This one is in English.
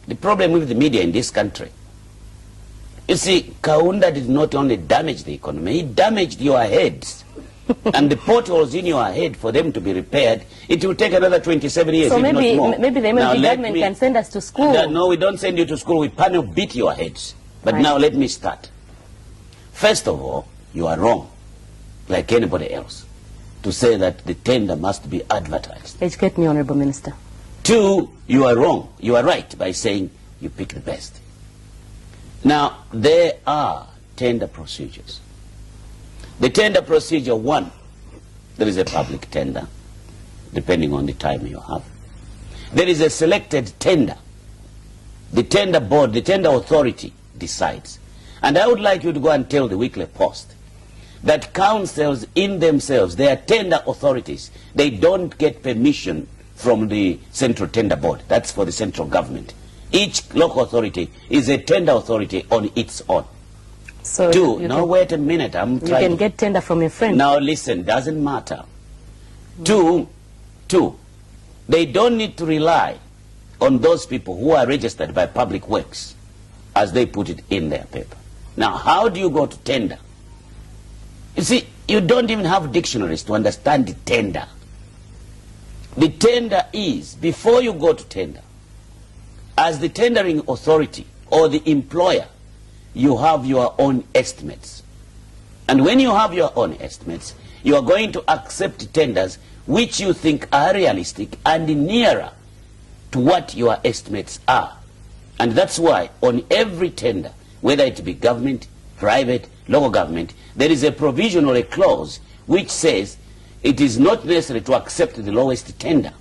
the problem with the media in this country. You see, Kaunda did not only damage the economy, he damaged your heads. And the potholes in your head, for them to be repaired, it will take another 27 years, so if maybe, not more. maybe the MMP government can send us to school. No, we don't send you to school. We panel beat your heads. But now let me start. First of all, you are wrong, like anybody else, to say that the tender must be advertised. Educate me, Honorable Minister. 2, you are wrong. You are right by saying you pick the best. Now, there are tender procedures. The tender procedure 1, there is a public tender, depending on the time you have. There is a selected tender. The tender board, the tender authority decides. And I would like you to go and tell the Weekly Post that councils in themselves, they are tender authorities. They don't get permission from the Central Tender Board. That's for the central government. Each local authority is a tender authority on its own. So 2, now wait a minute, I'm trying. You can get tender from your friend. Now listen, doesn't matter. 2, they don't need to rely on those people who are registered by Public Works, as they put it in their paper. Now, how do you go to tender? You see, you don't even have dictionaries to understand the tender. The tender is, before you go to tender, as the tendering authority or the employer, you have your own estimates. And when you have your own estimates, you are going to accept tenders which you think are realistic and nearer to what your estimates are. And that's why on every tender, whether it be government, private, local government, there is a provision or a clause which says it is not necessary to accept the lowest tender.